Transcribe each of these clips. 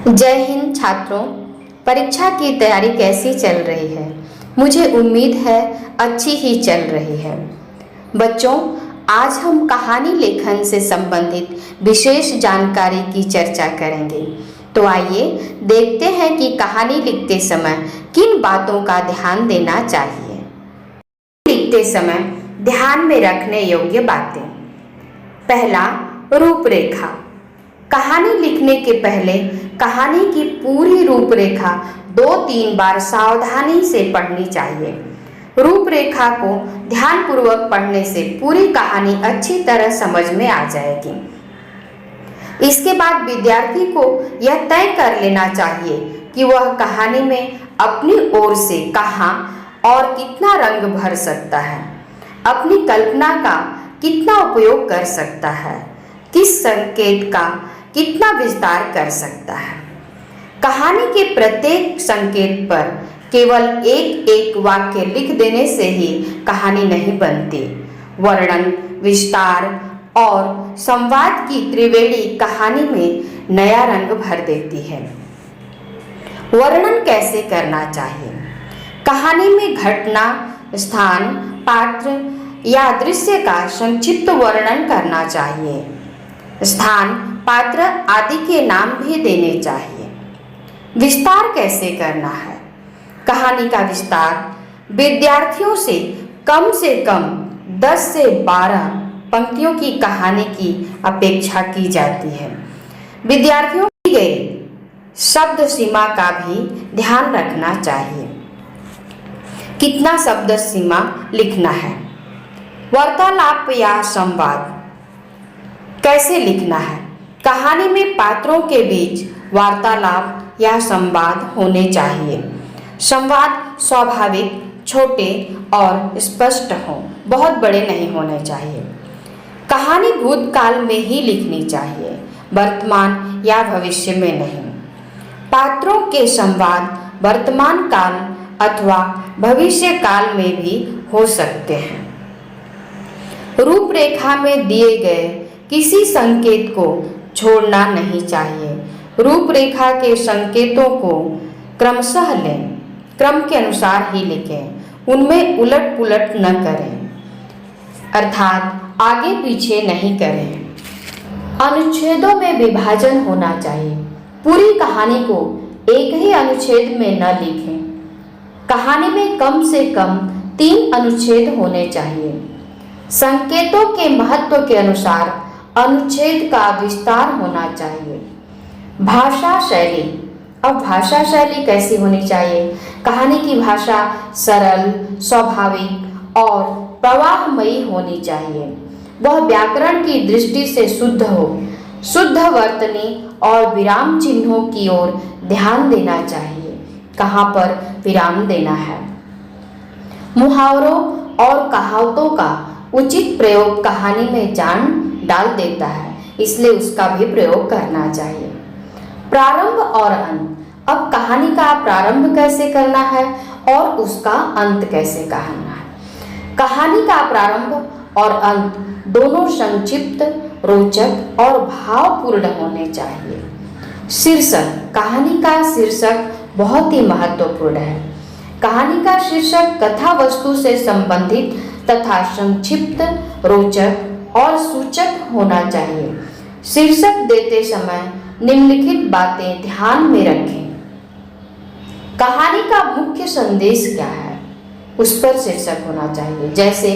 जय हिंद छात्रों। परीक्षा की तैयारी कैसी चल रही है? मुझे उम्मीद है अच्छी ही चल रही है। बच्चों, आज हम कहानी लेखन से संबंधित विशेष जानकारी की चर्चा करेंगे। तो आइए देखते हैं कि कहानी लिखते समय किन बातों का ध्यान देना चाहिए। लिखते समय ध्यान में रखने योग्य बातें। पहला, रूपरेखा। कहानी लिखने के पहले कहानी की पूरी रूपरेखा 2-3 बार सावधानी से पढ़नी चाहिए। रूपरेखा को ध्यानपूर्वक पढ़ने से पूरी कहानी अच्छी तरह समझ में आ जाएगी। इसके बाद विद्यार्थी को यह तय कर लेना चाहिए कि वह कहानी में अपनी ओर से कहाँ और कितना रंग भर सकता है, अपनी कल्पना का कितना उपयोग कर सकता है, किस संकेत का कितना विस्तार कर सकता है। कहानी के प्रत्येक संकेत पर केवल एक एक वाक्य लिख देने से ही कहानी नहीं बनती। वर्णन, विस्तार और संवाद की त्रिवेणी कहानी में नया रंग भर देती है। वर्णन कैसे करना चाहिए? कहानी में घटना, स्थान, पात्र या दृश्य का संक्षिप्त वर्णन करना चाहिए। स्थान, पात्र आदि के नाम भी देने चाहिए। विस्तार कैसे करना है? कहानी का विस्तार विद्यार्थियों से कम 10 से 12 पंक्तियों की कहानी की अपेक्षा की जाती है। विद्यार्थियों की गई शब्द सीमा का भी ध्यान रखना चाहिए। कितना शब्द सीमा लिखना है? वार्तालाप या संवाद कैसे लिखना है? कहानी में पात्रों के बीच वार्तालाप या संवाद होने चाहिए। संवाद स्वाभाविक, छोटे और स्पष्ट हों, बहुत बड़े नहीं होने चाहिए। कहानी भूतकाल में ही लिखनी चाहिए, वर्तमान या भविष्य में नहीं। पात्रों के संवाद वर्तमान काल अथवा भविष्य काल में भी हो सकते हैं। रूपरेखा में दिए गए किसी संकेत को छोड़ना नहीं चाहिए। रूपरेखा के संकेतों को क्रमशः लें, क्रम के अनुसार ही लिखें, उनमें उलट पुलट न करें, अर्थात आगे पीछे नहीं करें। अनुच्छेदों में विभाजन होना चाहिए। पूरी कहानी को एक ही अनुच्छेद में न लिखें। कहानी में कम से कम 3 अनुच्छेद होने चाहिए। संकेतों के महत्व के अनुसार अनुच्छेद का विस्तार होना चाहिए। भाषा शैली। अब भाषा शैली कैसी होनी चाहिए? कहानी की भाषा सरल, स्वाभाविक और प्रवाहमयी होनी चाहिए। वह व्याकरण की दृष्टि से शुद्ध हो। शुद्ध वर्तनी और विराम चिन्हों की ओर ध्यान देना चाहिए। कहाँ पर विराम देना है? मुहावरों और कहावतों का उचित प्रयोग कहानी में जान डाल देता है, इसलिए उसका भी प्रयोग करना चाहिए। प्रारंभ और अंत। अब कहानी का प्रारंभ कैसे करना है और उसका अंत कैसे कहना है? कहानी का प्रारंभ और अंत दोनों संक्षिप्त, रोचक और भावपूर्ण होने चाहिए। शीर्षक। कहानी का शीर्षक बहुत ही महत्वपूर्ण है। कहानी का शीर्षक कथा वस्तु से संबंधित तथा संक्षिप्त, रोचक और सूचक होना चाहिए। शीर्षक देते समय निम्नलिखित बातें ध्यान में रखें। कहानी का मुख्य संदेश क्या है, उस पर शीर्षक होना चाहिए। जैसे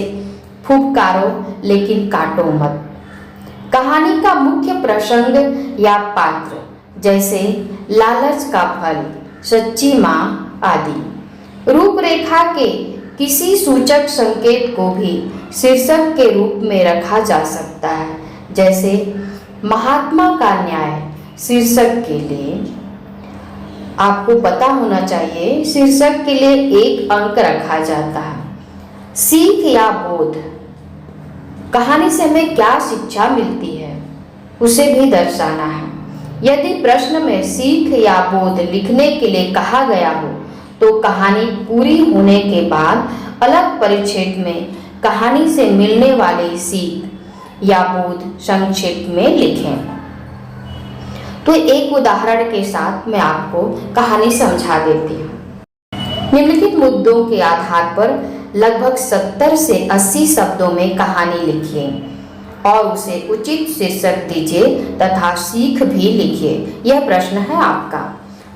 फुफकारो लेकिन काटो मत। कहानी का मुख्य प्रसंग या पात्र, जैसे लालच का फल, सच्ची माँ आदि। रूपरेखा के किसी सूचक संकेत को भी शीर्षक के रूप में रखा जा सकता है। जैसे महात्मा का न्याय शीर्षक के लिए आपको पता होना चाहिए, शीर्षक के लिए 1 अंक रखा जाता है। सीख या बोध। कहानी से हमें क्या शिक्षा मिलती है, उसे भी दर्शाना है। यदि प्रश्न में सीख या बोध लिखने के लिए कहा गया हो तो कहानी पूरी होने के बाद अलग परिच्छेद में कहानी से मिलने वाली सीख या बोध संक्षेप में लिखें। तो एक उदाहरण के साथ मैं आपको कहानी समझा देती हूँ। निम्नलिखित मुद्दों के आधार पर लगभग 70 से 80 शब्दों में कहानी लिखिए और उसे उचित शीर्षक दीजिए तथा सीख भी लिखिए। यह प्रश्न है आपका।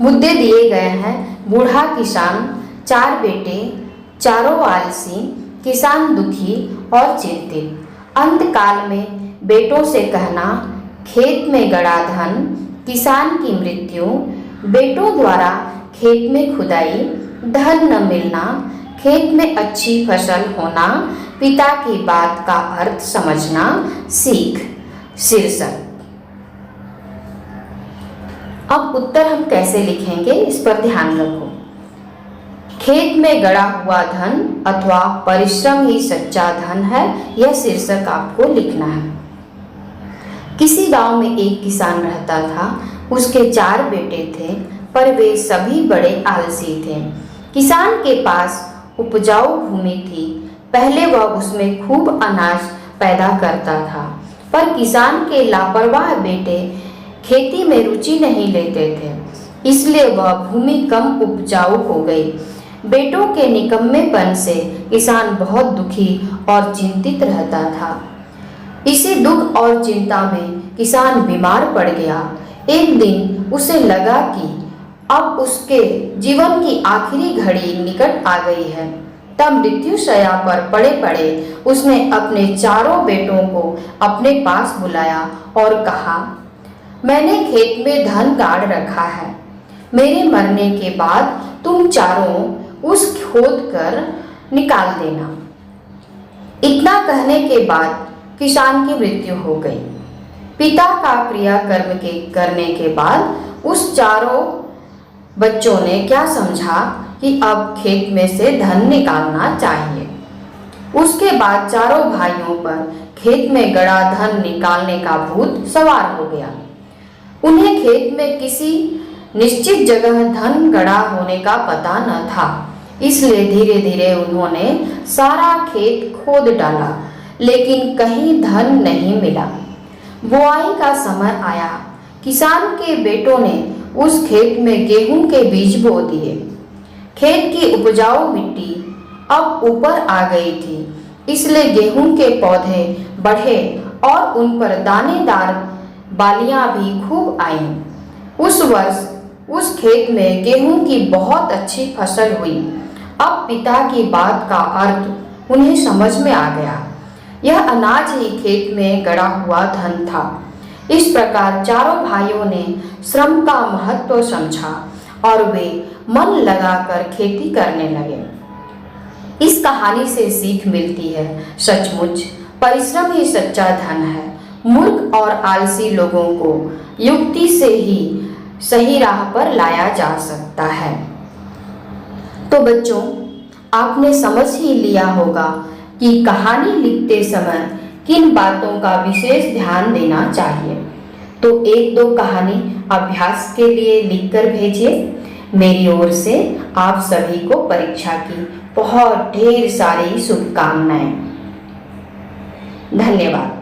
मुद्दे दिए गए हैं। बूढ़ा किसान, 4 बेटे, चारों आलसी, किसान दुखी और चिंतित, अंतकाल में बेटों से कहना, खेत में गड़ा धन, किसान की मृत्यु, बेटों द्वारा खेत में खुदाई, धन न मिलना, खेत में अच्छी फसल होना, पिता की बात का अर्थ समझना, सीख, शीर्षक। अब उत्तर हम कैसे लिखेंगे इस पर ध्यान रखो। खेत में गड़ा हुआ धन अथवा परिश्रम ही सच्चा धन है, यह शीर्षक आपको लिखना है। किसी गांव में एक किसान रहता था। उसके 4 बेटे थे, पर वे सभी बड़े आलसी थे। किसान के पास उपजाऊ भूमि थी। पहले वह उसमें खूब अनाज पैदा करता था, पर किसान के लापरवाह बेटे खेती में रुचि नहीं लेते थे, इसलिए वह भूमि कम उपजाऊ हो गई। बेटों के निकम्मेपन से किसान बहुत दुखी और चिंतित रहता था। इसी दुख और चिंता में किसान बीमार पड़ गया। एक दिन उसे लगा कि अब उसके जीवन की आखिरी घड़ी निकट आ गई है। तब मृत्युशैया पर पड़े पड़े उसने अपने चारों बेटों को अपने पास बुलाया और कहा, मैंने खेत में धन गाड़ रखा है। मेरे मरने के बाद तुम चारों उस खोद कर निकाल देना। इतना कहने के बाद किसान की मृत्यु हो गई। पिता का क्रियाकर्म के करने के बाद उस चारों बच्चों ने क्या समझा कि अब खेत में से धन निकालना चाहिए। उसके बाद चारों भाइयों पर खेत में गड़ा धन निकालने का भूत सवार हो गया। उन्हें खेत में किसी निश्चित जगह धन गड़ा होने का पता न था, इसलिए धीरे धीरे उन्होंने सारा खेत खोद डाला, लेकिन कहीं धन नहीं मिला। बुआई का समय आया। किसान के बेटों ने उस खेत में गेहूं के बीज बो दिए। खेत की उपजाऊ मिट्टी अब ऊपर आ गई थी, इसलिए गेहूं के पौधे बढ़े और उन पर दानेदार बालियां भी खूब आईं। उस वर्ष उस खेत में गेहूं की बहुत अच्छी फसल हुई। अब पिता की बात का अर्थ उन्हें समझ में आ गया। यह अनाज ही खेत में गड़ा हुआ धन था। इस प्रकार चारों भाइयों ने श्रम का महत्व समझा और वे मन लगाकर खेती करने लगे। इस कहानी से सीख मिलती है, सचमुच परिश्रम ही सच्चा धन है। मूर्ख और आलसी लोगों को युक्ति से ही सही राह पर लाया जा सकता है। तो बच्चों, आपने समझ ही लिया होगा कि कहानी लिखते समय किन बातों का विशेष ध्यान देना चाहिए। तो 1-2 कहानी अभ्यास के लिए लिखकर भेजिए। मेरी ओर से आप सभी को परीक्षा की बहुत ढेर सारी शुभकामनाएं। धन्यवाद।